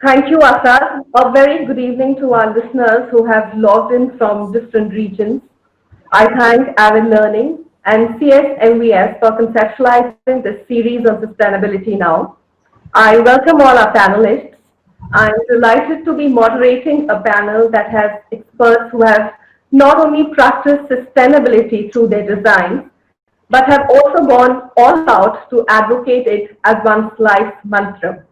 Thank you, Asad. A very good evening to our listeners who have logged in from different regions. I thank Avid Learning and CSMVS for conceptualizing this series on sustainability now. I welcome all our panelists. I'm delighted to be moderating a panel that has experts who have not only practiced sustainability through their designs, but have also gone all out to advocate it as one's life mantra.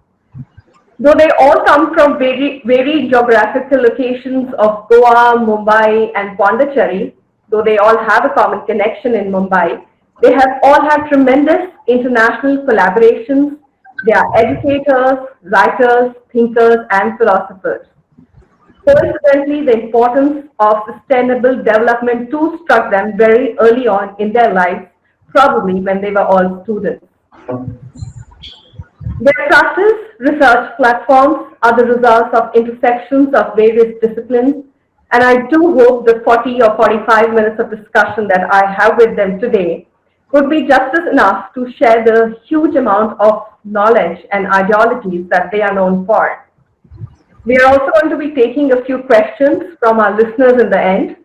Though they all come from varied geographical locations of Goa, Mumbai, and Pondicherry, though they all have a common connection in Mumbai, they have all had tremendous international collaborations. They are educators, writers, thinkers, and philosophers. Coincidentally, the importance of sustainable development too struck them very early on in their lives, probably when they were all students. Their practice research platforms are the results of intersections of various disciplines, and I do hope the 40 or 45 minutes of discussion that I have with them today would be just as enough to share the huge amount of knowledge and ideologies that they are known for. We are also going to be taking a few questions from our listeners in the end,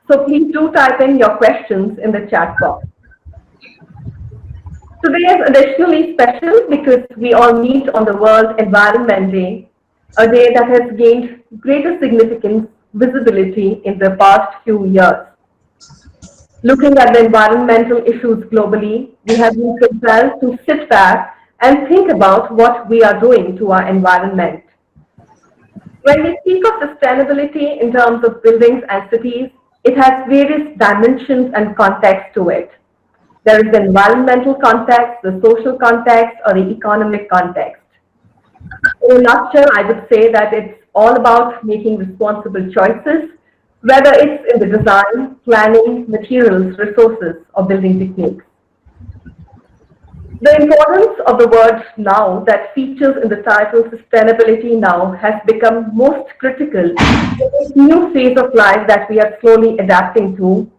so please do type in your questions in the chat box. Today is additionally special because we all meet on the World Environment Day, a day that has gained greater significance, visibility in the past few years. Looking at the environmental issues globally, we have been compelled to sit back and think about what we are doing to our environment. When we speak of sustainability in terms of buildings and cities, it has various dimensions and context to it. There is the environmental context, the social context, or the economic context. In a nutshell, I would say that it's all about making responsible choices, whether it's in the design, planning, materials, resources, or building techniques. The importance of the word now that features in the title Sustainability Now has become most critical in this new phase of life that we are slowly adapting to,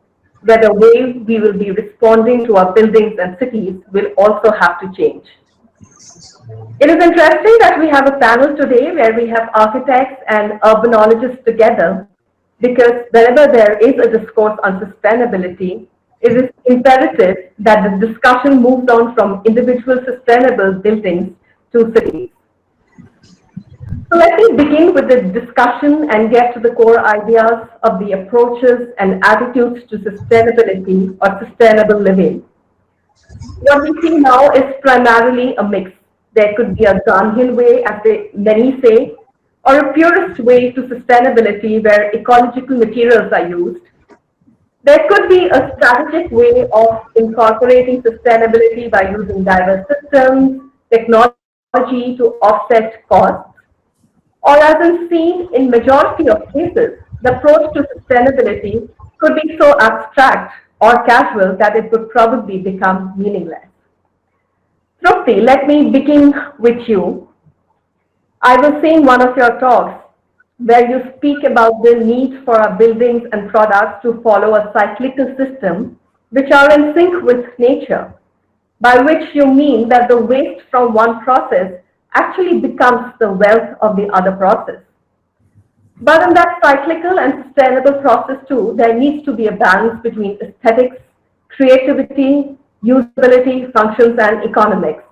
where the way we will be responding to our buildings and cities will also have to change. It is interesting that we have a panel today where we have architects and urbanologists together because whenever there is a discourse on sustainability, it is imperative that the discussion moves on from individual sustainable buildings to cities. So let me begin with the discussion and get to the core ideas of the approaches and attitudes to sustainability or sustainable living. What we see now is primarily a mix. There could be a downhill way, as many say, or a purist way to sustainability where ecological materials are used. There could be a strategic way of incorporating sustainability by using diverse systems, technology to offset costs. Or as is seen in majority of cases, the approach to sustainability could be so abstract or casual that it would probably become meaningless. Trupti, let me begin with you. I was seeing one of your talks where you speak about the need for our buildings and products to follow a cyclical system which are in sync with nature, by which you mean that the waste from one process actually becomes the wealth of the other process. But in that cyclical and sustainable process too, there needs to be a balance between aesthetics, creativity, usability, functions, and economics.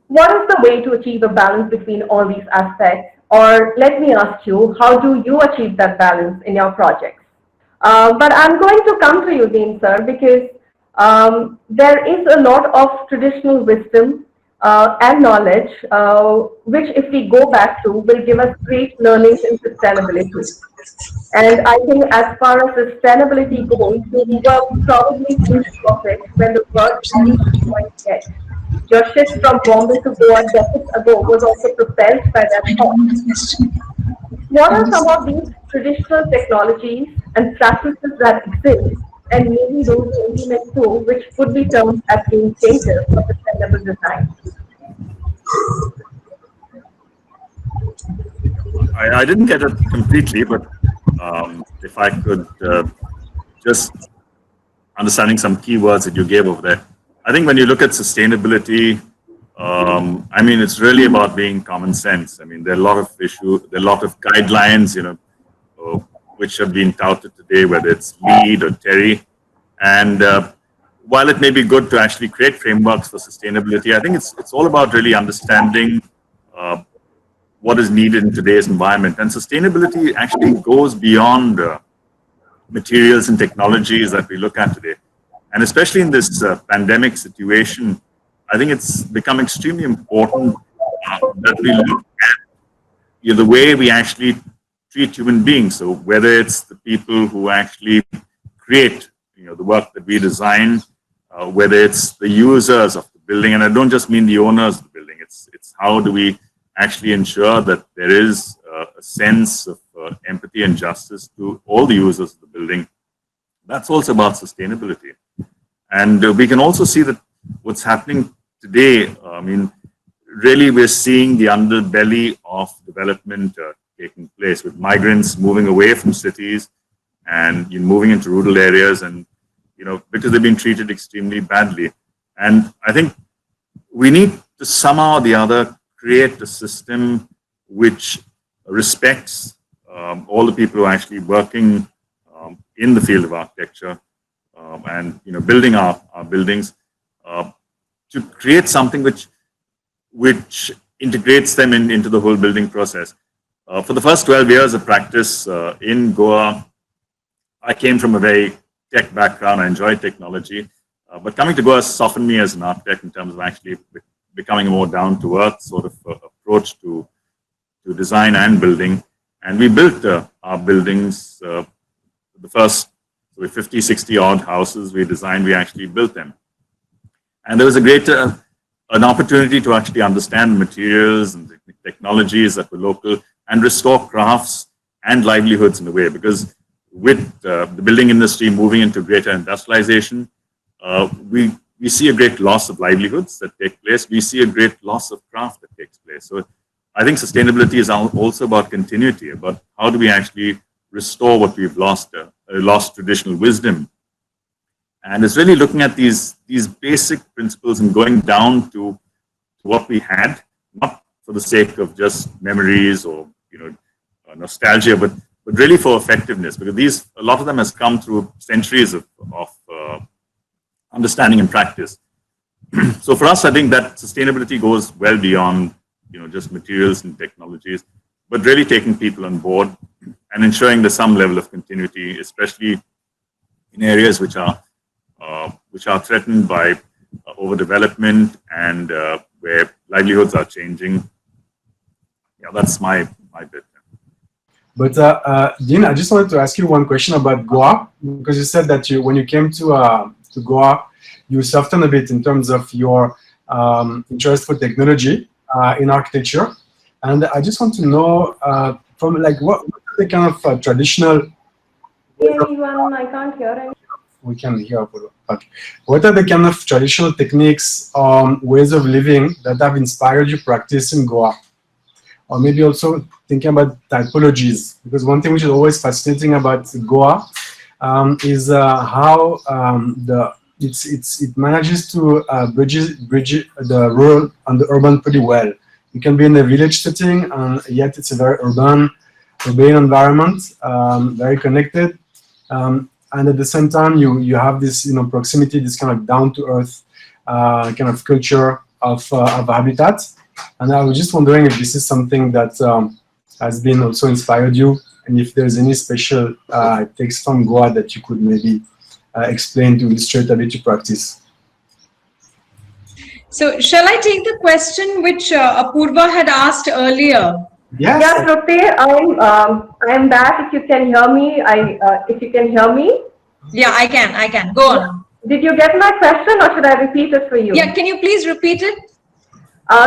What is the way to achieve a balance between all these aspects? Or let me ask you, how do you achieve that balance in your projects? But I'm going to come to you, Dean, sir, because there is a lot of traditional wisdom and knowledge, which if we go back to, will give us great learnings in sustainability. And I think as far as sustainability goes, we were probably thinking of it when the word didn't quite yet. Your shift from Bombay to Goa decades ago was also propelled by that thought. What are some of these traditional technologies and practices that exist, and maybe those we implement too, which could be termed as game changers for sustainable design? I didn't get it completely, but if I could just understanding some keywords that you gave over there. I think when you look at sustainability, I mean, it's really about being common sense. I mean, there are a lot of issues, there are a lot of guidelines, which have been touted today, whether it's LEED or TERI. And while it may be good to actually create frameworks for sustainability, I think it's all about really understanding what is needed in today's environment. And sustainability actually goes beyond materials and technologies that we look at today. And especially in this pandemic situation, I think it's become extremely important that we look at the way we actually treat human beings. So whether it's the people who actually create the work that we design, whether it's the users of the building, and I don't just mean the owners of the building, it's how do we actually ensure that there is a sense of empathy and justice to all the users of the building. That's also about sustainability. And we can also see that what's happening today, I mean, really we're seeing the underbelly of development taking place, with migrants moving away from cities and moving into rural areas, and because they've been treated extremely badly. And I think we need to somehow or the other create a system which respects all the people who are actually working in the field of architecture and building our buildings, to create something which integrates them into the whole building process. For the first 12 years of practice in Goa, I came from a very tech background. I enjoyed technology, but coming to Goa softened me as an architect in terms of actually becoming a more down-to-earth sort of approach to design and building. And we built our buildings, the first 50, 60 odd houses we designed, we actually built them. And there was a great an opportunity to actually understand materials and technologies that were local and restore crafts and livelihoods in a way, because with the building industry moving into greater industrialization, we see a great loss of livelihoods that take place. We see a great loss of craft that takes place. So I think sustainability is also about continuity, about how do we actually restore what we've lost, lost traditional wisdom. And it's really looking at these basic principles and going down to what we had, not for the sake of just memories or nostalgia, but really for effectiveness, because a lot of them has come through centuries of understanding and practice. So for us, I think that sustainability goes well beyond just materials and technologies, but really taking people on board and ensuring there's some level of continuity, especially in areas which are threatened by overdevelopment and where livelihoods are changing. Yeah, that's my bit. But Dean, I just wanted to ask you one question about Goa, because you said that when you came to Goa, you softened a bit in terms of your interest for technology in architecture, and I just want to know from what the kind of traditional. Anyone? I can't hear anyone. We can hear. Okay. What are the kind of traditional techniques, ways of living that have inspired you practice in Goa? Or maybe also thinking about typologies, because one thing which is always fascinating about Goa is how it manages to bridge the rural and the urban pretty well. You can be in a village setting, and yet it's a very urban environment, very connected. And at the same time, you have this proximity, this kind of down to earth kind of culture of habitat. And I was just wondering if this is something that has been also inspired you, and if there's any special text from Goa that you could maybe explain to illustrate a bit your practice. So shall I take the question which Apurva had asked earlier? Yes. Yeah, Trupti, I'm back. If you can hear me, if you can hear me. Yeah, I can. Go on. Did you get my question, or should I repeat it for you? Yeah, can you please repeat it? I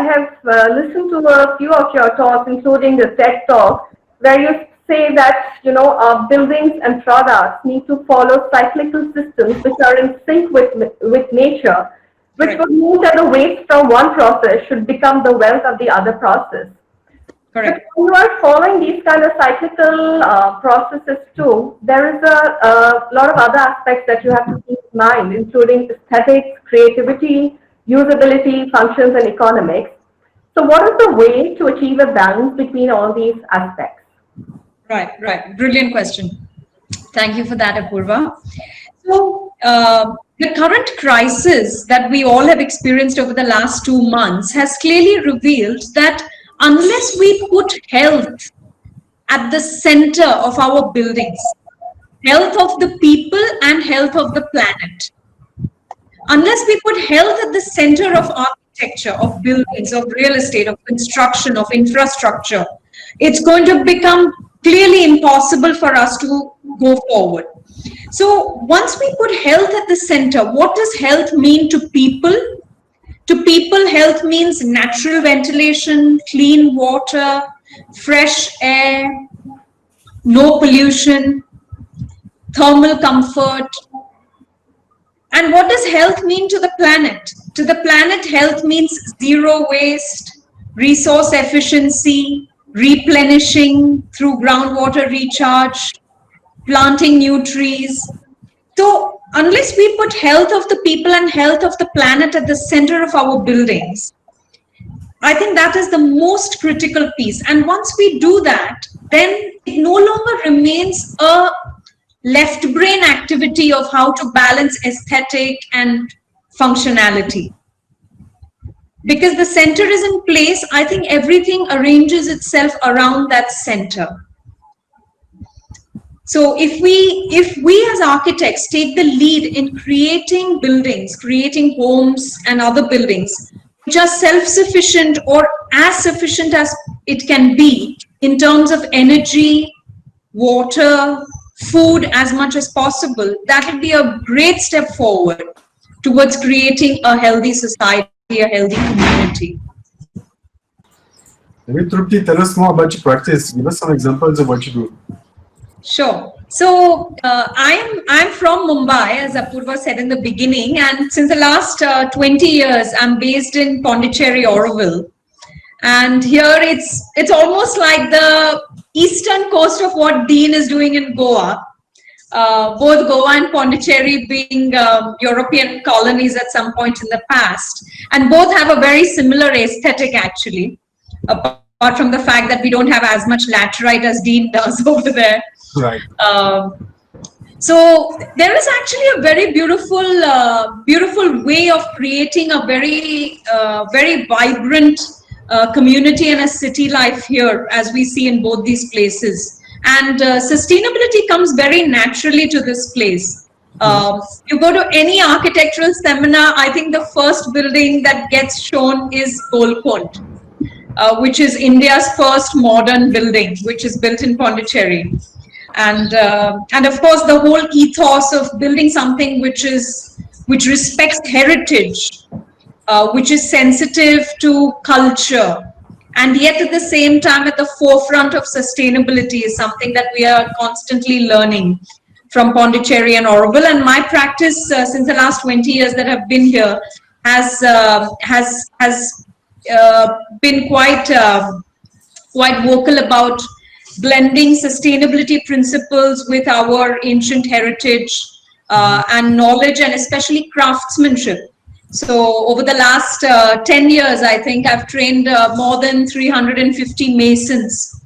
have listened to a few of your talks, including the TED talk, where you say that buildings and products need to follow cyclical systems which are in sync with nature, which Correct. would mean that the waste from one process should become the wealth of the other process. Correct. But when you are following these kind of cyclical processes too, there is a lot of other aspects that you have to keep 9, including aesthetics, creativity, usability, functions, and economics. So what is the way to achieve a balance between all these aspects? Right. Brilliant question. Thank you for that, Apurva. So, the current crisis that we all have experienced over the last 2 months has clearly revealed that unless we put health at the center of our buildings, health of the people and health of the planet, unless we put health at the center of architecture, of buildings, of real estate, of construction, of infrastructure, it's going to become clearly impossible for us to go forward. So once we put health at the center, what does health mean to people? To people, health means natural ventilation, clean water, fresh air, no pollution, thermal comfort. And what does health mean to the planet? To the planet, health means zero waste, resource efficiency, replenishing through groundwater recharge, planting new trees. So unless we put health of the people and health of the planet at the center of our buildings, I think that is the most critical piece. And once we do that, then it no longer remains a left brain activity of how to balance aesthetic and functionality. Because the center is in place, I think everything arranges itself around that center. So if we as architects take the lead in creating buildings, creating homes and other buildings, which are self-sufficient or as sufficient as it can be in terms of energy, water, food as much as possible, that would be a great step forward towards creating a healthy society, a healthy community. Maybe Trupti, tell us more about your practice. Give us some examples of what you do. Sure. So I'm from Mumbai, as Apurva said in the beginning, and since the last 20 years, I'm based in Pondicherry, Auroville. And here it's almost like the eastern coast of what Dean is doing in Goa. Both Goa and Pondicherry being European colonies at some point in the past. And both have a very similar aesthetic, actually, apart from the fact that we don't have as much laterite as Dean does over there. Right. So there is actually a very beautiful way of creating a very vibrant community and a city life here, as we see in both these places. And sustainability comes very naturally to this place. You go to any architectural seminar, I think the first building that gets shown is Golkund, which is India's first modern building, which is built in Pondicherry. And of course, the whole ethos of building something which respects heritage, which is sensitive to culture, and yet at the same time at the forefront of sustainability is something that we are constantly learning from Pondicherry and Auroville. And my practice since the last 20 years that I've been here has been quite vocal about blending sustainability principles with our ancient heritage and knowledge, and especially craftsmanship. So over the last 10 years, I think I've trained more than 350 masons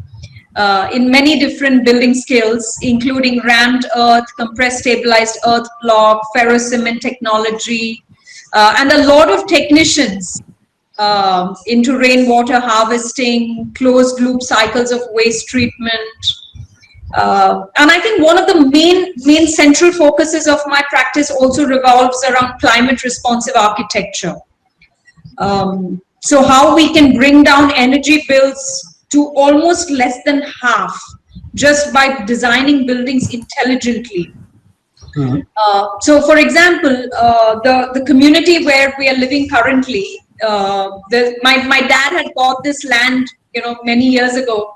in many different building skills, including rammed earth, compressed stabilized earth block, ferrocement technology, and a lot of technicians into rainwater harvesting, closed loop cycles of waste treatment. And I think one of the main central focuses of my practice also revolves around climate responsive architecture. So how we can bring down energy bills to almost less than half just by designing buildings intelligently. Mm-hmm. So for example, the community where we are living currently, my dad had bought this land, many years ago.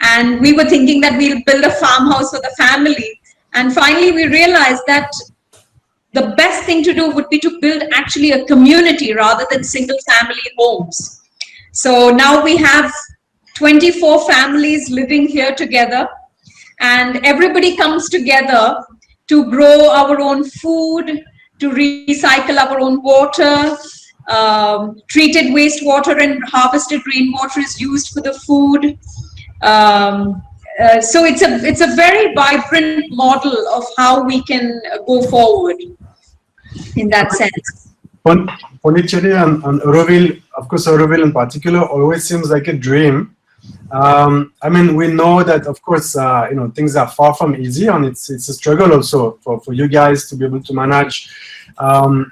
And we were thinking that we'll build a farmhouse for the family. And finally, we realized that the best thing to do would be to build actually a community rather than single family homes. So now we have 24 families living here together, and everybody comes together to grow our own food, to recycle our own water. Treated wastewater and harvested rainwater is used for the food. So it's a very vibrant model of how we can go forward in that sense. Pondicherry and Auroville, of course, Auroville in particular, always seems like a dream. I mean, we know that, of course, you know, things are far from easy, and it's a struggle also for you guys to be able to manage,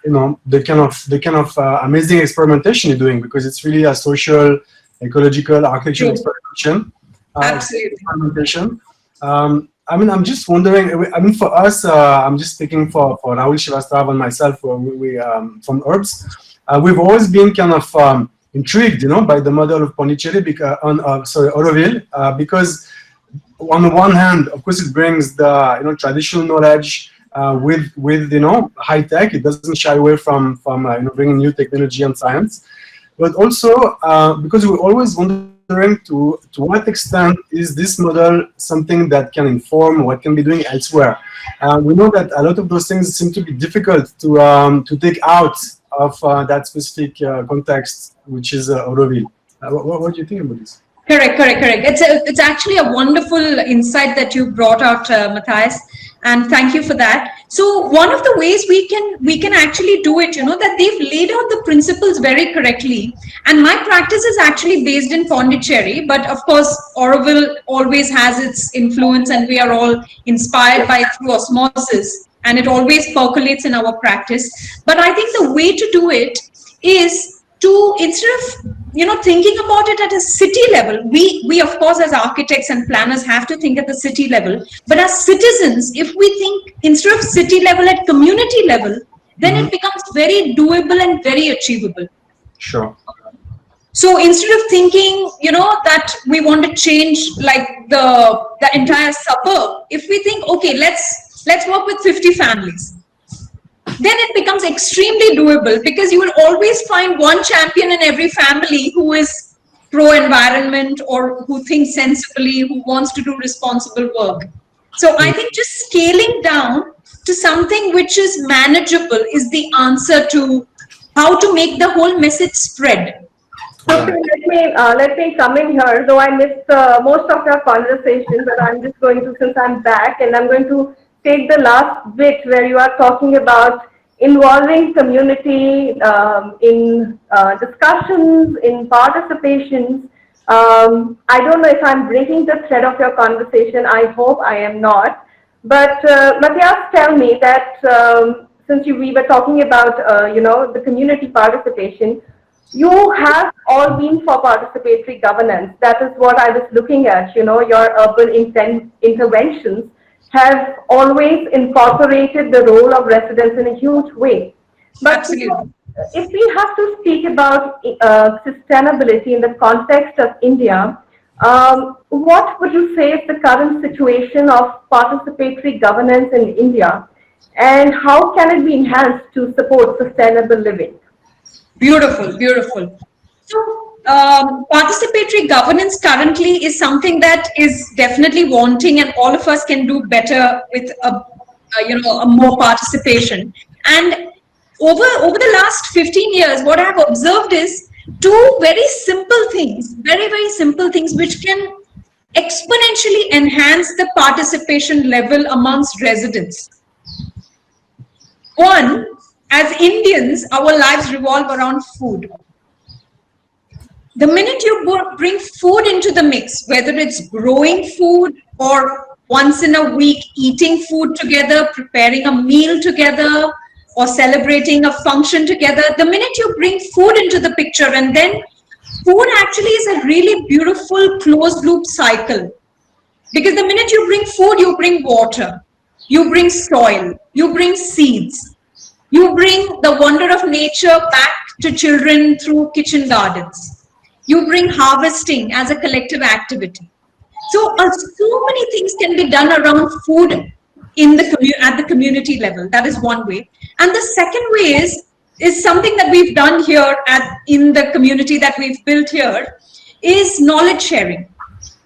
you know, the kind of amazing experimentation you're doing, because it's really a social, ecological, architectural experimentation. Absolutely. Experimentation. I mean, I'm just wondering. I mean, for us, I'm just speaking for Rahul Srivastav and myself. We from Herbs, we've always been kind of intrigued, you know, by the model of Pondicherry, Auroville, because on the one hand, of course, it brings the, you know, traditional knowledge with you know, high tech. It doesn't shy away from you know, bringing new technology and science, but also because we always wondering to what extent is this model something that can inform what can be doing elsewhere. We know that a lot of those things seem to be difficult to take out of that specific context, which is Auroville. What do you think about this? Correct. It's actually a wonderful insight that you brought out, Matthias, and thank you for that. So one of the ways we can actually do it, you know, that they've laid out the principles very correctly. And my practice is actually based in Pondicherry, but of course, Auroville always has its influence, and we are all inspired by it through osmosis, and it always percolates in our practice. But I think the way to do it is to, instead of, you know, thinking about it at a city level, we of course as architects and planners have to think at the city level, but as citizens, if we think instead of city level at community level, then it becomes very doable and very achievable. Sure. So instead of thinking, you know, that we want to change like the entire suburb, if we think, okay, let's work with 50 families, then it becomes extremely doable, because you will always find one champion in every family who is pro-environment or who thinks sensibly, who wants to do responsible work. So I think just scaling down to something which is manageable is the answer to how to make the whole message spread. Okay, let me come in here. Though I missed most of your conversation, but I'm just going to, since I'm back, and I'm going to take the last bit where you are talking about involving community in discussions, in participations. I don't know if I'm breaking the thread of your conversation. I hope I am not. But Matthias, tell me that since we were talking about you know, the community participation, you have all been for participatory governance. That is what I was looking at. You know, your urban interventions have always incorporated the role of residents in a huge way. But Absolutely. If we have to speak about sustainability in the context of India, what would you say is the current situation of participatory governance in India, and how can it be enhanced to support sustainable living? Beautiful. So participatory governance currently is something that is definitely wanting, and all of us can do better with a more participation. And over the last 15 years, what I have observed is two very simple things, very simple things, which can exponentially enhance the participation level amongst residents. One, as Indians, our lives revolve around food. The minute you bring food into the mix, whether it's growing food or once in a week eating food together, preparing a meal together, or celebrating a function together, the minute you bring food into the picture, and then food actually is a really beautiful closed loop cycle. Because the minute you bring food, you bring water, you bring soil, you bring seeds, you bring the wonder of nature back to children through kitchen gardens. You bring harvesting as a collective activity. So many things can be done around food at the community level. That is one way. And the second way is something that we've done here in the community that we've built here, is knowledge sharing.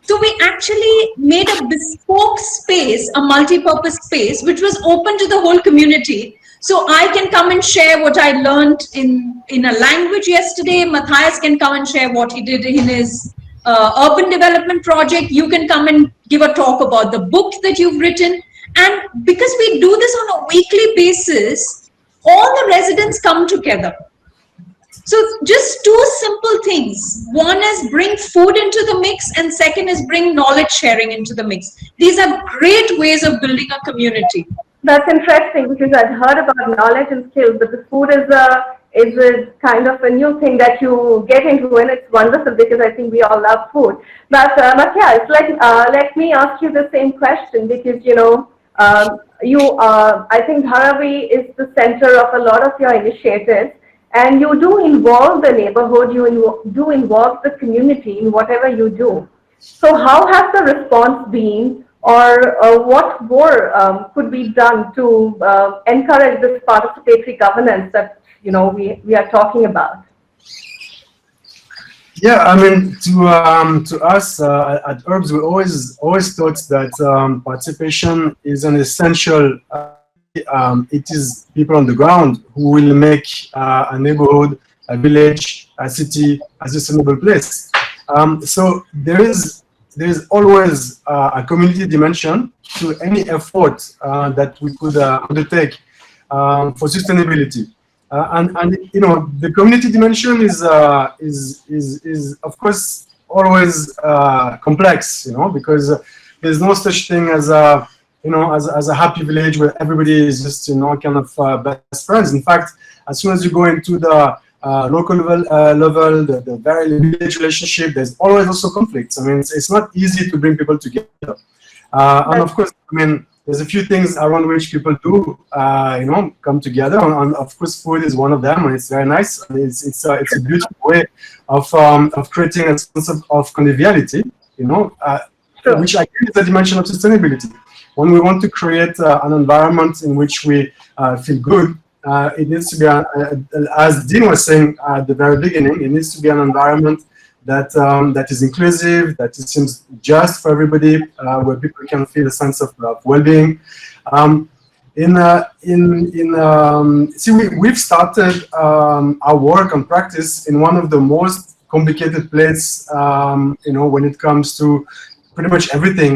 So we actually made a bespoke space, a multi-purpose space, which was open to the whole community, So I can come and share what I learned in a language yesterday. Matthias can come and share what he did in his urban development project. You can come and give a talk about the book that you've written. And because we do this on a weekly basis, all the residents come together. So just two simple things. One is bring food into the mix, and second is bring knowledge sharing into the mix. These are great ways of building a community. That's interesting because I'd heard about knowledge and skills, but the food is a kind of a new thing that you get into, and it's wonderful because I think we all love food. But Matthias, let me ask you the same question because I think Dharavi is the center of a lot of your initiatives, and you do involve the neighborhood, do involve the community in whatever you do. So how has the response been, or what more could be done to encourage this participatory governance that we are talking about? Yeah, I mean, to us at Herbs, we always thought that participation is an essential. It is people on the ground who will make a neighborhood, a village, a city a sustainable place. So there is always a community dimension to any effort that we could undertake for sustainability. And the community dimension is of course always complex, because there's no such thing as a as a happy village where everybody is just kind of best friends. In fact, as soon as you go into the local level, the very village relationship, there's always also conflicts. I mean, it's not easy to bring people together. And of course, I mean, there's a few things around which people do, come together. And of course, food is one of them, and it's very nice. And it's a beautiful way of creating a sense of conviviality, Sure. which I think is a dimension of sustainability. When we want to create an environment in which we feel good, it needs to be, as Dean was saying at the very beginning, it needs to be an environment that is inclusive, that seems just for everybody, where people can feel a sense of well-being. We've started our work and practice in one of the most complicated places, when it comes to pretty much everything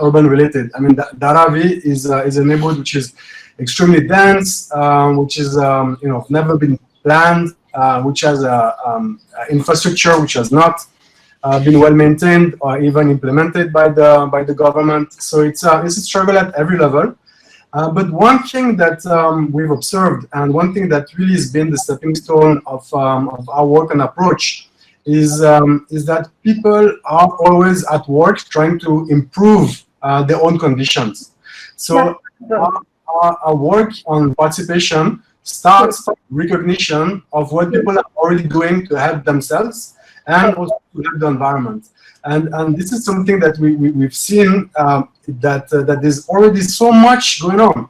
urban related. I mean, Dharavi is a neighborhood which is extremely dense, which is never been planned, which has infrastructure which has not been well maintained or even implemented by the government. So it's a struggle at every level. But one thing that we've observed, and one thing that really has been the stepping stone of our work and approach, is that people are always at work trying to improve their own conditions. So our work on participation starts from recognition of what people are already doing to help themselves and also to help the environment. And this is something that we've seen, that there's already so much going on.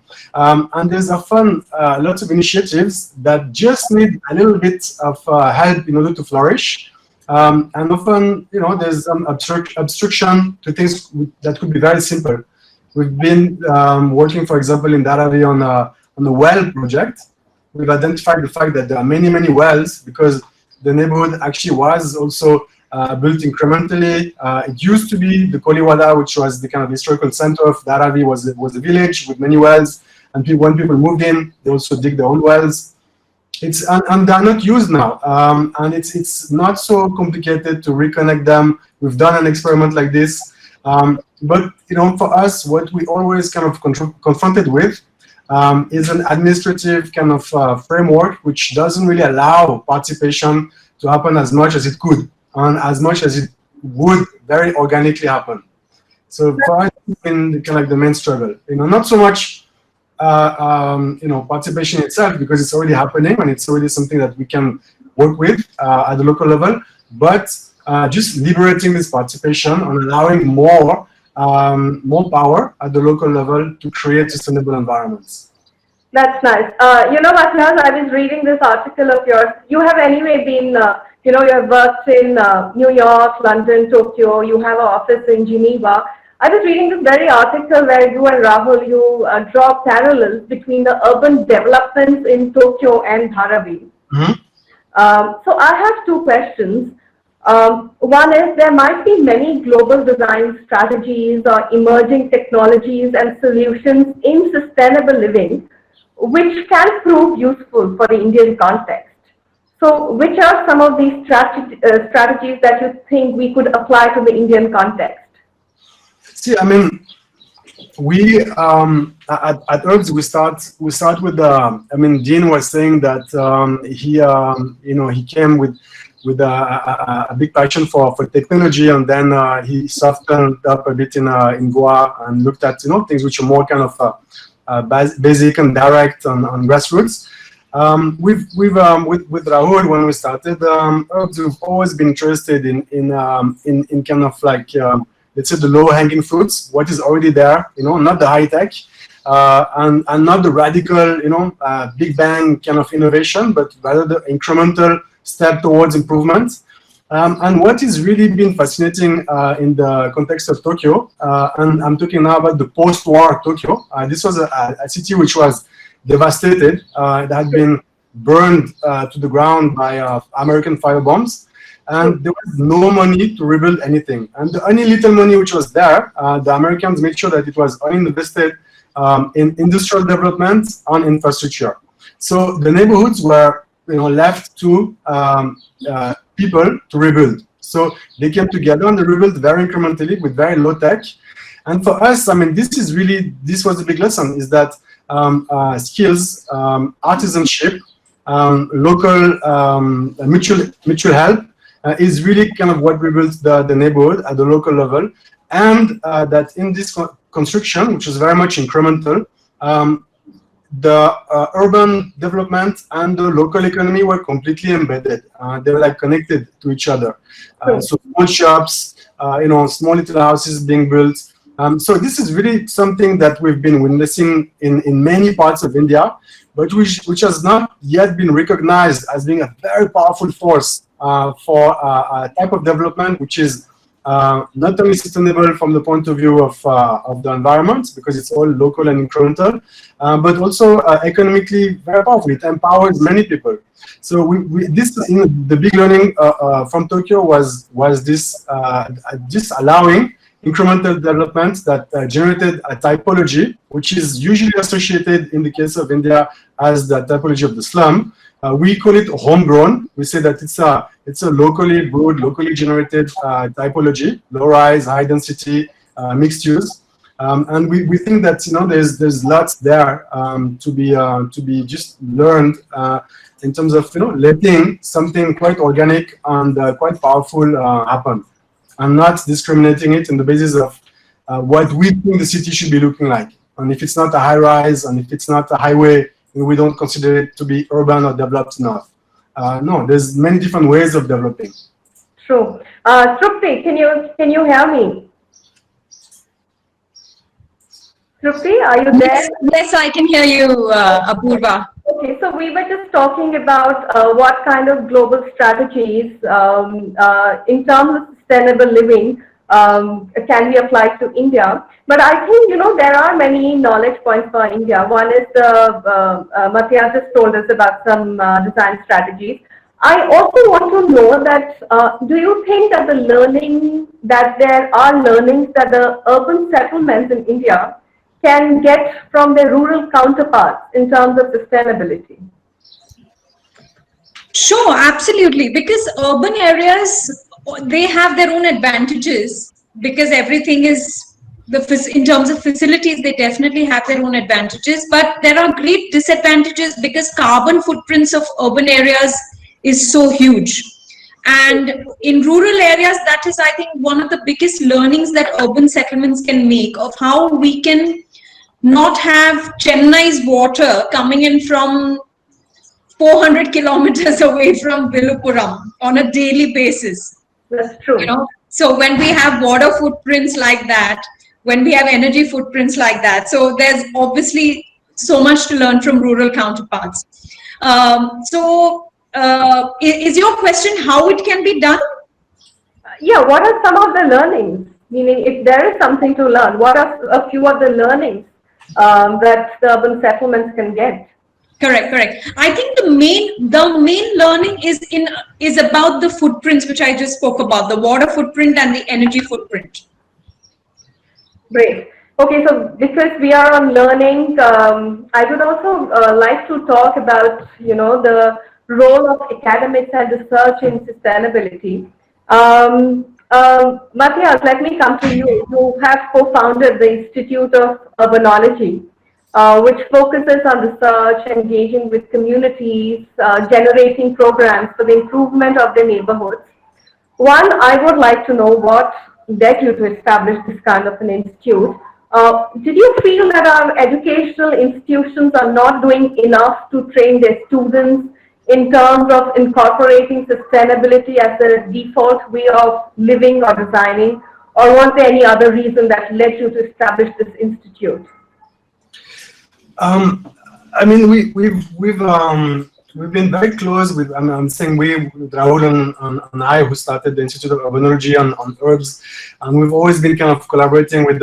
And there's often lots of initiatives that just need a little bit of help in order to flourish. And often, there's some obstruction to things that could be very simple. We've been working, for example, in Dharavi on a well project. We've identified the fact that there are many, many wells because the neighborhood actually was also built incrementally. It used to be the Koliwada, which was the kind of historical center of Dharavi, was a village with many wells. And when people moved in, they also dig their own wells. And they're not used now, and it's not so complicated to reconnect them. We've done an experiment like this, but for us, what we always kind of confronted with is an administrative kind of framework which doesn't really allow participation to happen as much as it could, and as much as it would very organically happen. So for us, it's been kind of like the main struggle. Not so much participation itself, because it's already happening and it's already something that we can work with at the local level, but just liberating this participation and allowing more power at the local level to create sustainable environments. That's nice. Matthias, I was reading this article of yours. You have anyway been, you have worked in New York, London, Tokyo. You have an office in Geneva. I was reading this very article where you and Rahul, you draw parallels between the urban developments in Tokyo and Dharavi. So I have two questions. One is there might be many global design strategies or emerging technologies and solutions in sustainable living which can prove useful for the Indian context. So which are some of these strategies that you think we could apply to the Indian context? See, I mean, we at Herbs we start with the. I mean, Dean was saying that he came with a big passion for technology, and then he softened up a bit in Goa and looked at things which are more kind of basic and direct on grassroots. With Rahul, when we started Herbs, we've always been interested in kind of like let's say the low-hanging fruits, what is already there, not the high-tech, and not the radical, big bang kind of innovation, but rather the incremental step towards improvement. And what has really been fascinating in the context of Tokyo, and I'm talking now about the post-war Tokyo. This was a city which was devastated. It had been burned to the ground by American firebombs. And there was no money to rebuild anything. And the only little money which was there, the Americans made sure that it was only invested in industrial development and infrastructure. So the neighborhoods were left to people to rebuild. So they came together and they rebuilt very incrementally with very low tech. And for us, I mean, this was a big lesson, is that skills, artisanship, local mutual help, is really kind of what we built the neighborhood at the local level, and that in this construction, which is very much incremental, the urban development and the local economy were completely embedded. They were like connected to each other. So small shops, small little houses being built. So this is really something that we've been witnessing in many parts of India, but which has not yet been recognized as being a very powerful force for a type of development which is not only sustainable from the point of view of the environment, because it's all local and incremental, but also economically very powerful. It empowers many people. So the big learning from Tokyo was this just allowing incremental development that generated a typology which is usually associated in the case of India as the typology of the slum. We call it homegrown. We say that it's a locally brewed, locally generated typology, low rise, high density, mixed use, and we think that there's lots there to be just learned in terms of letting something quite organic and quite powerful happen, and not discriminating it on the basis of what we think the city should be looking like. And if it's not a high rise, and if it's not a highway, we don't consider it to be urban or developed enough. No, there's many different ways of developing. True. Trupti, can you hear me? Trupti, are you there? Yes, I can hear you, Apurva. Okay, so we were just talking about what kind of global strategies in terms of sustainable living can be applied to India. But I think, there are many knowledge points for India. One is Matthias just told us about some design strategies. I also want to know that, do you think that there are learnings that the urban settlements in India can get from their rural counterparts in terms of sustainability? Sure, absolutely. Because urban areas, they have their own advantages, because everything is, in terms of facilities, they definitely have their own advantages, but there are great disadvantages because carbon footprints of urban areas is so huge. And in rural areas, that is, I think, one of the biggest learnings that urban settlements can make, of how we can not have Chennai's water coming in from 400 kilometers away from Viluppuram on a daily basis. That's true. So when we have water footprints like that, when we have energy footprints like that, so there's obviously so much to learn from rural counterparts. Is your question how it can be done? Yeah, what are some of the learnings? Meaning, if there is something to learn, what are a few of the learnings that the urban settlements can get? Correct, correct. I think the main learning is about the footprints, which I just spoke about, the water footprint and the energy footprint. Great. Okay, so because we are on learning, I would also like to talk about, the role of academics and research in sustainability. Matthias, let me come to you. You have co-founded the Institute of Urbanology, which focuses on research, engaging with communities, generating programs for the improvement of their neighborhoods. One, I would like to know what led you to establish this kind of an institute. Did you feel that our educational institutions are not doing enough to train their students in terms of incorporating sustainability as a default way of living or designing? Or was there any other reason that led you to establish this institute? I mean, we've been very close with, I'm saying with Rahul and I, who started the Institute of Urbanology on herbs, and we've always been kind of collaborating with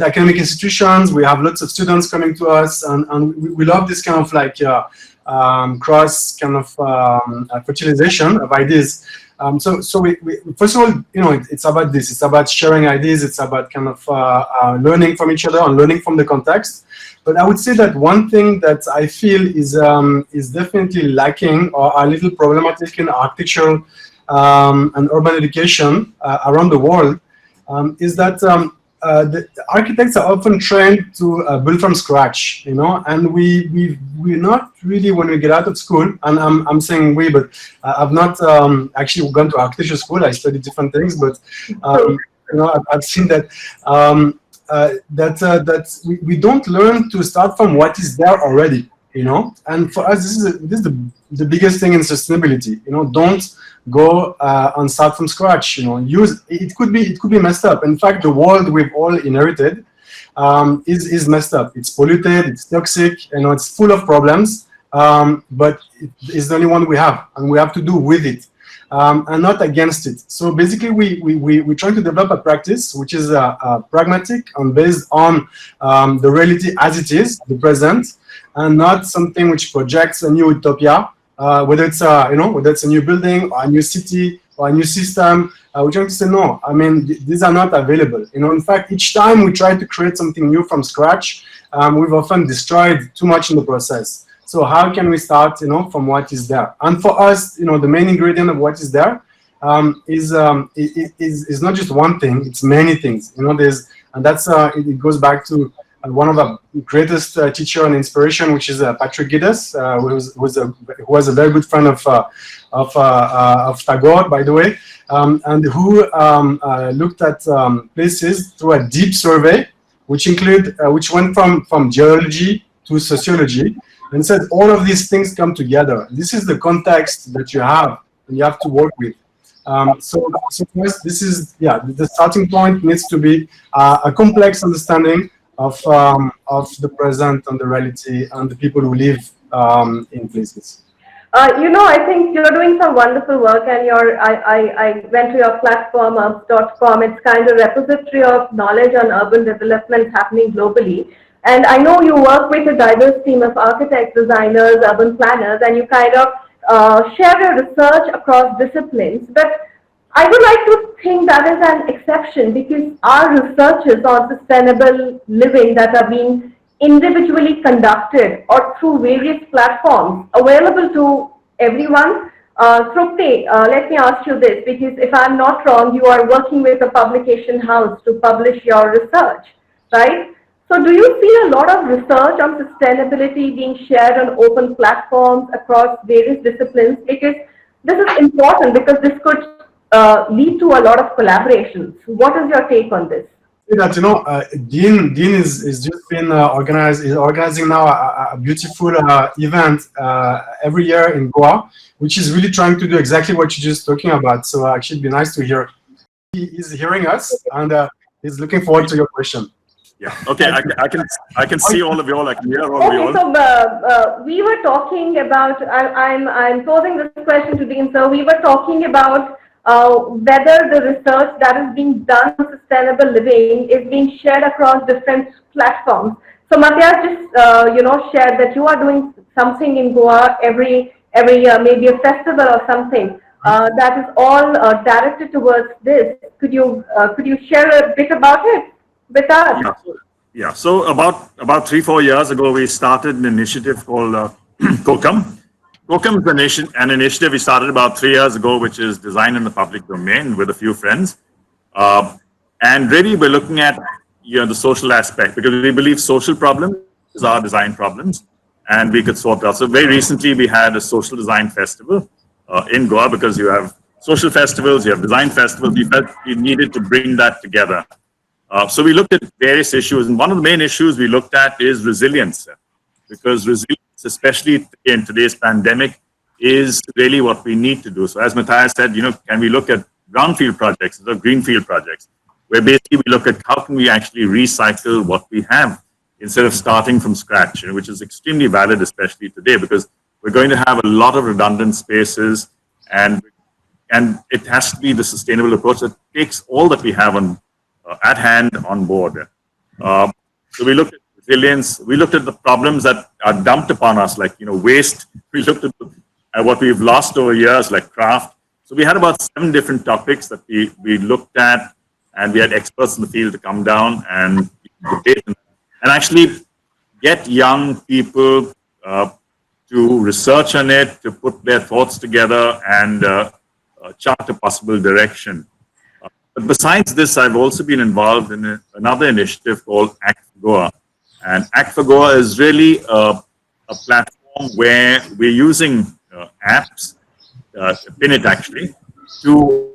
academic institutions. We have lots of students coming to us, and we love this kind of like cross kind of fertilization of ideas. So we first of all, it's about this. It's about sharing ideas. It's about kind of learning from each other and learning from the context. But I would say that one thing that I feel is definitely lacking or a little problematic in architecture and urban education around the world is that the architects are often trained to build from scratch, and we're not really, when we get out of school, and I'm saying we, but I've not actually gone to architecture school. I studied different things, but I've seen that that we don't learn to start from what is there already, and for us this is the biggest thing in sustainability. Don't go and start from scratch. It could be messed up. In fact, the world we've all inherited is messed up. It's polluted, it's toxic, it's full of problems, but it's the only one we have, and we have to do with it, and not against it. So basically we try to develop a practice which is pragmatic and based on the reality as it is, the present, and not something which projects a new utopia, whether it's whether it's a new building or a new city or a new system. We're trying to say no. I mean, these are not available. In fact, each time we try to create something new from scratch, we've often destroyed too much in the process. So how can we start, from what is there? And for us, the main ingredient of what is there is not just one thing; it's many things. And that's it goes back to one of our greatest teacher and inspiration, which is Patrick Giddes, who was a very good friend of Tagore, by the way, and who looked at places through a deep survey, which went from geology to sociology, and said all of these things come together. This is the context that you have, and you have to work with. So first, this is the starting point needs to be a complex understanding of the present and the reality and the people who live in places. I think you're doing some wonderful work, and I went to your platform, urbs.com. It's kind of a repository of knowledge on urban development happening globally. And I know you work with a diverse team of architects, designers, urban planners, and you kind of share your research across disciplines. But I would like to think that is an exception, because our researches on sustainable living that are being individually conducted or through various platforms available to everyone. Trupti, let me ask you this, because if I'm not wrong, you are working with a publication house to publish your research, right? So do you see a lot of research on sustainability being shared on open platforms across various disciplines? Because this is important, because this could lead to a lot of collaborations. What is your take on this? That Dean is just been organizing now a beautiful event every year in Goa, which is really trying to do exactly what you're just talking about. So actually, it'd be nice to hear. He is hearing us, and he's looking forward to your question. Yeah. Okay. I can see all of you all. I can hear all of you all. So we were talking about. I'm posing this question to Dean. So we were talking about whether the research that is being done on sustainable living is being shared across different platforms. So Matya just shared that you are doing something in Goa every year, maybe a festival or something that is all directed towards this. Could you share a bit about it with us? Yeah. Yeah. So about 3-4 years ago, we started an initiative called COCOM. COCOM is an initiative we started about 3 years ago, which is designed in the public domain with a few friends. And really, we're looking at the social aspect, because we believe social problems are design problems, and we could sort out. So very recently, we had a social design festival in Goa, because you have social festivals, you have design festivals. We felt we needed to bring that together. So we looked at various issues, and one of the main issues we looked at is resilience, because resilience, especially in today's pandemic, is really what we need to do. So as Matthias said, can we look at brownfield projects or greenfield projects, where basically we look at how can we actually recycle what we have instead of starting from scratch, which is extremely valid, especially today, because we're going to have a lot of redundant spaces, and it has to be the sustainable approach that takes all that we have at hand on board. So we looked at resilience. We looked at the problems that are dumped upon us, like waste. We looked at what we've lost over years, like craft. So we had about 7 different topics that we looked at, and we had experts in the field to come down and debate and actually get young people to research on it, to put their thoughts together and chart a possible direction. But besides this, I've also been involved in another initiative called Act for Goa. And Act for Goa is really a platform where we're using apps, Pinit actually, to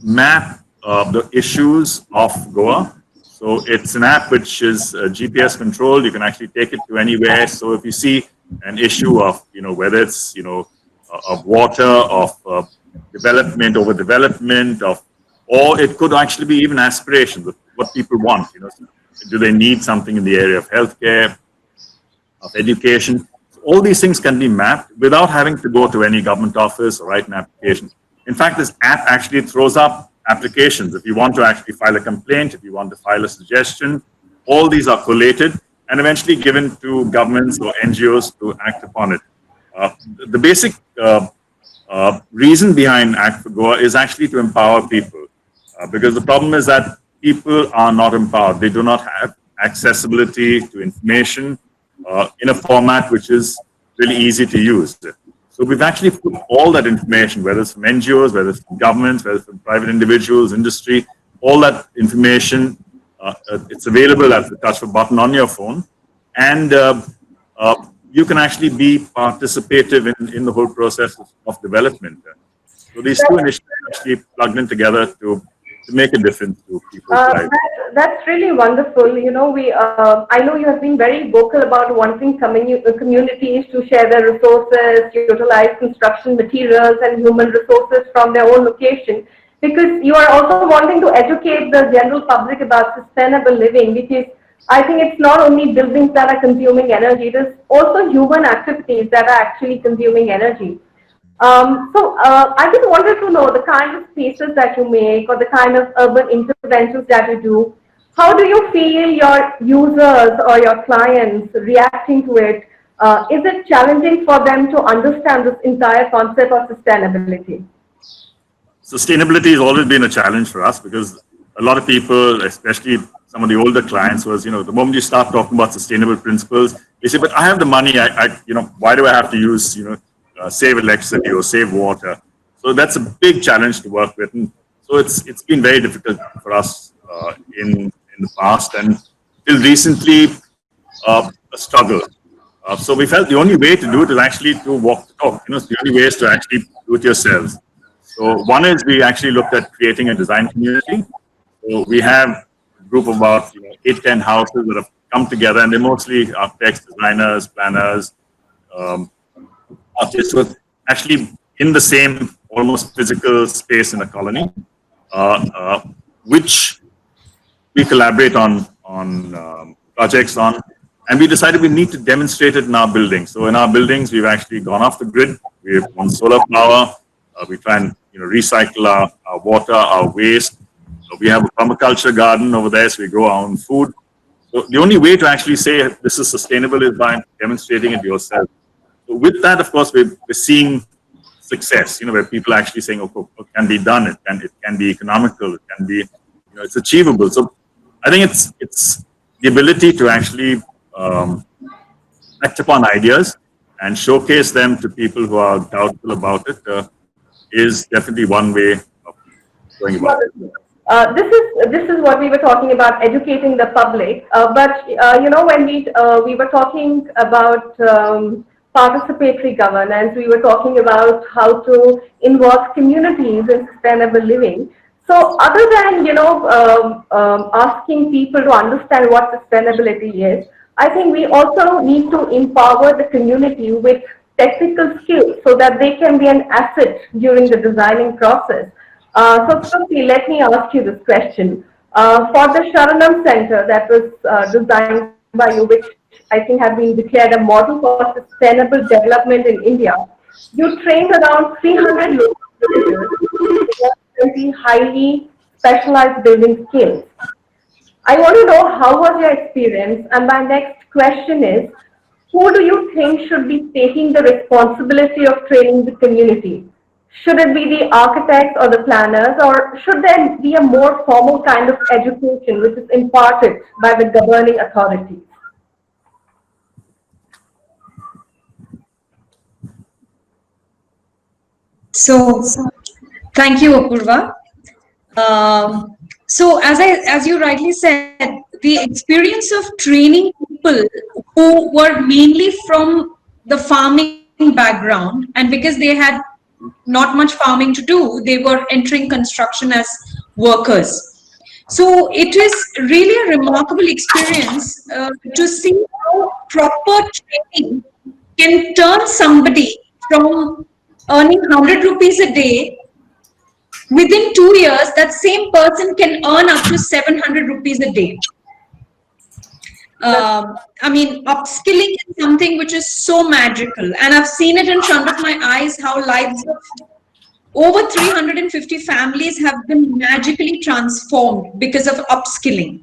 map the issues of Goa. So it's an app which is GPS controlled. You can actually take it to anywhere. So if you see an issue of, whether it's, of water, of development, overdevelopment, or it could actually be even aspirations of what people want. Do they need something in the area of healthcare, of education? So all these things can be mapped without having to go to any government office or write an application. In fact, this app actually throws up applications. If you want to actually file a complaint, if you want to file a suggestion, all these are collated and eventually given to governments or NGOs to act upon it. The basic reason behind Act for Goa is actually to empower people, because the problem is that people are not empowered. They do not have accessibility to information in a format which is really easy to use. So we've actually put all that information, whether it's from NGOs, whether it's from governments, whether it's from private individuals, industry, all that information, it's available at the touch of a button on your phone. And you can actually be participative in the whole process of development. So these two initiatives are actually plugged in together to make a difference to people's lives. That's really wonderful. I know you have been very vocal about wanting communities to share their resources, utilize construction materials and human resources from their own location, because you are also wanting to educate the general public about sustainable living, because I think it's not only buildings that are consuming energy, there's also human activities that are actually consuming energy. I just wanted to know the kind of spaces that you make or the kind of urban interventions that you do. How do you feel your users or your clients reacting to it? Is it challenging for them to understand this entire concept of sustainability? Sustainability has always been a challenge for us, because a lot of people, especially some of the older clients, was, the moment you start talking about sustainable principles, they say, but I have the money, why do I have to use, save electricity or save water? So that's a big challenge to work with. And so it's been very difficult for us in the past, and till recently a struggle. So we felt the only way to do it is actually to walk the talk. The only way is to actually do it yourselves. So one is we actually looked at creating a design community. So we have a group of about 8-10 houses that have come together, and they're mostly architects, designers, planners, artists, who are actually in the same almost physical space in a colony, which we collaborate on projects on, and we decided we need to demonstrate it in our buildings. So in our buildings, we've actually gone off the grid. We've on solar power. We try and recycle our water, our waste. So we have a permaculture garden over there, so we grow our own food. So the only way to actually say this is sustainable is by demonstrating it yourself. So with that, of course, we're seeing success, where people are actually saying, "Oh, it can be done. It can be economical. It can be, it's achievable." So I think it's the ability to actually act upon ideas and showcase them to people who are doubtful about it is definitely one way of going about it. This is what we were talking about, educating the public. But when we were talking about participatory governance, we were talking about how to involve communities in sustainable living. So other than asking people to understand what sustainability is, I think we also need to empower the community with technical skills so that they can be an asset during the designing process. So firstly, let me ask you this question. For the Sharanam Center that was designed by you, which I think have been declared a model for sustainable development in India, you trained around 300 local villagers with highly specialized building skills. I want to know, how was your experience? And my next question is, who do you think should be taking the responsibility of training the community? Should it be the architects or the planners, or should there be a more formal kind of education which is imparted by the governing authorities? So, thank you, Apurva. So, as you rightly said, the experience of training people who were mainly from the farming background, and because they had not much farming to do, they were entering construction as workers. So it is really a remarkable experience to see how proper training can turn somebody from earning 100 rupees a day. Within 2 years, that same person can earn up to 700 rupees a day. I mean, upskilling is something which is so magical, and I've seen it in front of my eyes how lives of over 350 families have been magically transformed because of upskilling.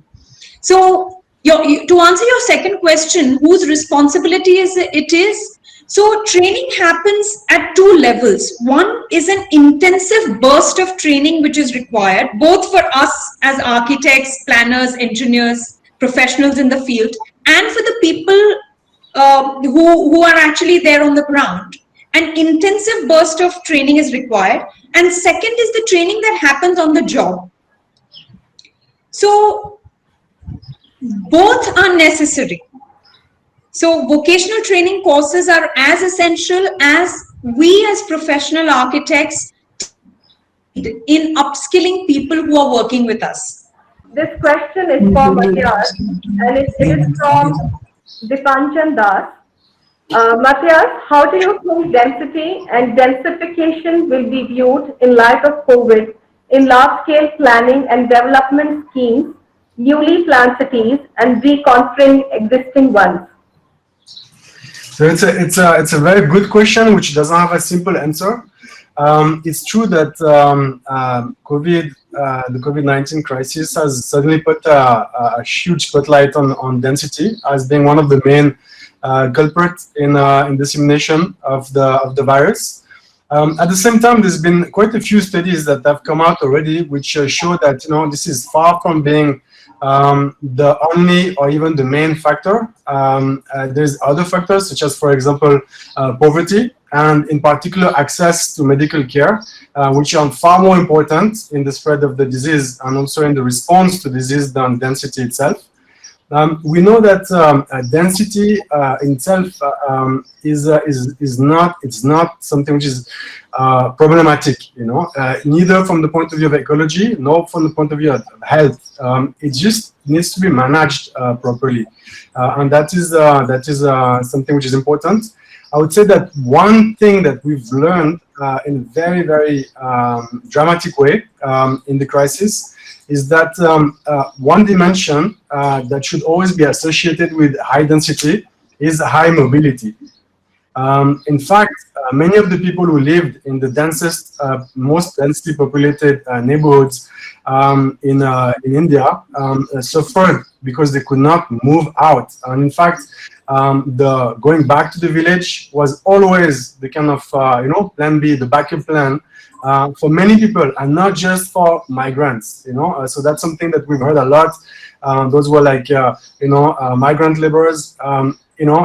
So, to answer your second question, whose responsibility is it is? So, training happens at two levels. One is an intensive burst of training which is required, both for us as architects, planners, engineers, professionals in the field, and for the people who are actually there on the ground. An intensive burst of training is required. And second is the training that happens on the job. So both are necessary. So vocational training courses are as essential as we as professional architects in upskilling people who are working with us. This question is for Matthias, and it is from Dipanchan Das. Matthias, how do you think density and densification will be viewed in light of COVID in large-scale planning and development schemes, newly planned cities, and reconfiguring existing ones? So it's a very good question which doesn't have a simple answer. It's true that the COVID-19 crisis has suddenly put a huge spotlight on density as being one of the main culprits in dissemination of the virus. At the same time, there's been quite a few studies that have come out already which show that this is far from being the only or even the main factor. There's other factors such as, for example, poverty, and in particular access to medical care, which are far more important in the spread of the disease and also in the response to disease than density itself. We know that density itself is not something which is problematic, neither from the point of view of ecology nor from the point of view of health. It just needs to be managed properly, and that is something which is important. I would say that one thing that we've learned in a very, very dramatic way in the crisis is that one dimension that should always be associated with high density is high mobility. In fact, many of the people who lived in the densest, most densely populated neighborhoods in India suffered because they could not move out. And in fact, the going back to the village was always the kind of plan B, the backup plan for many people, and not just for migrants. So that's something that we've heard a lot. Those were like migrant laborers.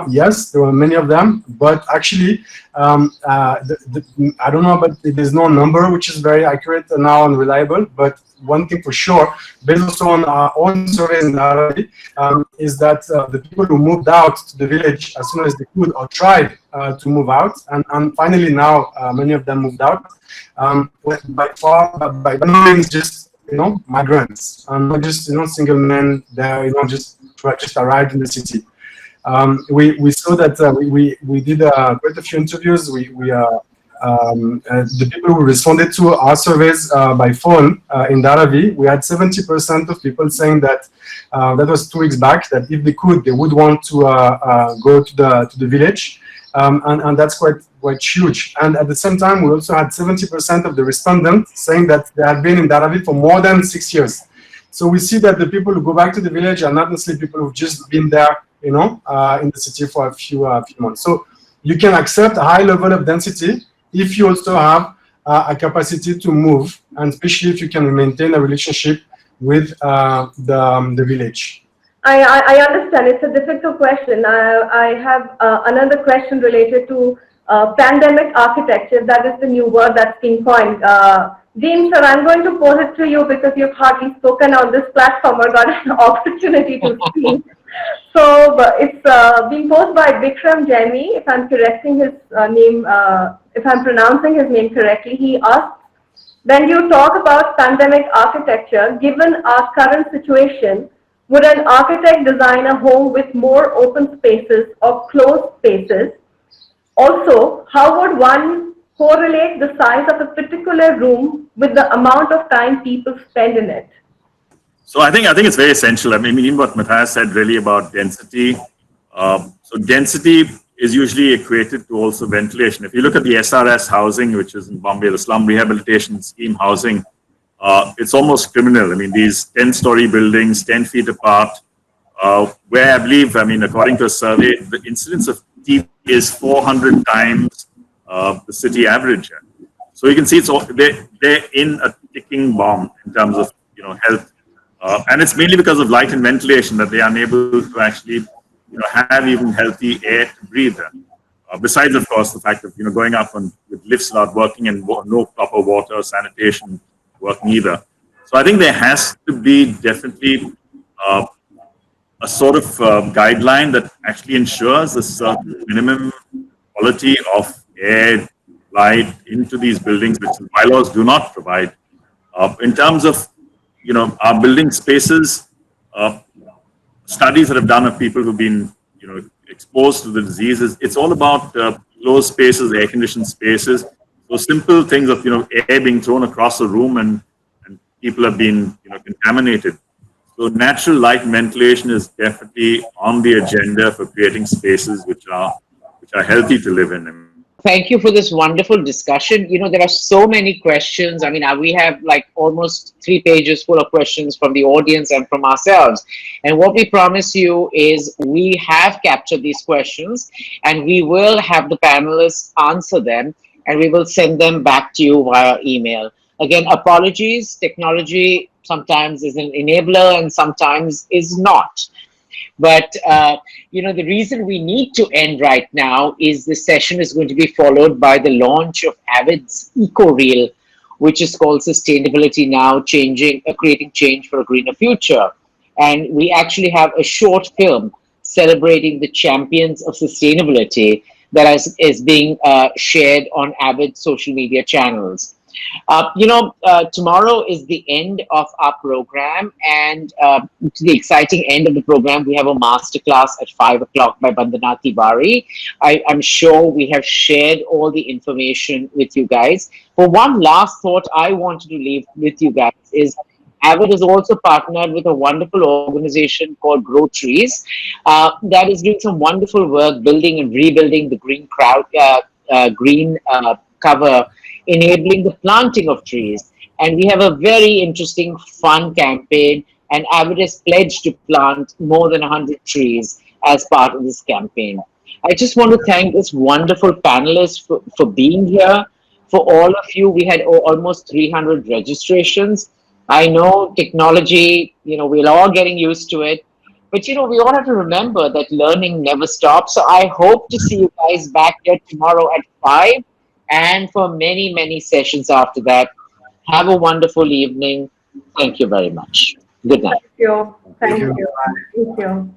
Yes, there were many of them, but actually, I don't know, but there's no number which is very accurate now and reliable. But one thing for sure, based also on our own surveys in Dharavi, is that the people who moved out to the village as soon as they could or tried to move out, and finally now many of them moved out, by no means just migrants, and not just single men there, just arrived in the city. We saw that we did quite a few interviews. The people who responded to our surveys by phone in Dharavi, we had 70% of people saying that that was 2 weeks back, that if they could, they would want to go to the village, and that's quite huge. And at the same time, we also had 70% of the respondents saying that they had been in Dharavi for more than 6 years. So we see that the people who go back to the village are not necessarily people who've just been there, in the city for a few months. So you can accept a high level of density if you also have a capacity to move, and especially if you can maintain a relationship with the village. I understand. It's a difficult question. I have another question related to pandemic architecture. That is the new word that's being coined. James, sir, I'm going to pose it to you because you've hardly spoken on this platform or got an opportunity to speak. So it's being posed by Bikram Jaini, if I'm correcting his name, if I'm pronouncing his name correctly. He asked, when you talk about pandemic architecture, given our current situation, would an architect design a home with more open spaces or closed spaces? Also, how would one correlate the size of a particular room with the amount of time people spend in it? So I think it's very essential. I mean, even what Matthias said really about density. So density is usually equated to also ventilation. If you look at the SRS housing, which is in Bombay, the slum rehabilitation scheme housing, it's almost criminal. I mean, these 10-story buildings, 10 feet apart, where I believe, according to a survey, the incidence of TB is 400 times the city average. So you can see they're in a ticking bomb in terms of health. And it's mainly because of light and ventilation that they are unable to actually, have even healthy air to breathe. Besides, of course, the fact of going up with lifts not working and no proper water or sanitation working either. So I think there has to be definitely a sort of guideline that actually ensures a certain minimum quality of air, light into these buildings, which the bylaws do not provide. In terms of our building spaces, studies that have done of people who've been, exposed to the diseases, it's all about closed spaces, air-conditioned spaces. So simple things of, air being thrown across a room and people have been, contaminated. So natural light and ventilation is definitely on the agenda for creating spaces which are healthy to live in. Thank you for this wonderful discussion. There are so many questions. I mean, we have like almost 3 pages full of questions from the audience and from ourselves. And what we promise you is we have captured these questions and we will have the panelists answer them and we will send them back to you via email. Again, apologies. Technology sometimes is an enabler and sometimes is not. But, the reason we need to end right now is this session is going to be followed by the launch of Avid's Eco Reel, which is called Sustainability Now, Creating Change for a Greener Future. And we actually have a short film celebrating the champions of sustainability that is being shared on Avid social media channels. Tomorrow is the end of our program, and to the exciting end of the program, we have a masterclass at 5 o'clock by Bandana Tiwari. I'm sure we have shared all the information with you guys. For one last thought I wanted to leave with you guys is Avid has also partnered with a wonderful organization called Grow Trees that is doing some wonderful work building and rebuilding the green green cover, enabling the planting of trees. And we have a very interesting, fun campaign. And Avid has pledged to plant more than 100 trees as part of this campaign. I just want to thank this wonderful panelists for being here. For all of you, we had almost 300 registrations. I know technology, we're all getting used to it. But, we all have to remember that learning never stops. So I hope to see you guys back here tomorrow at 5 and for many, many sessions after that. Have a wonderful evening. Thank you very much. Good night. Thank you. Thank Thank you. you. Thank you.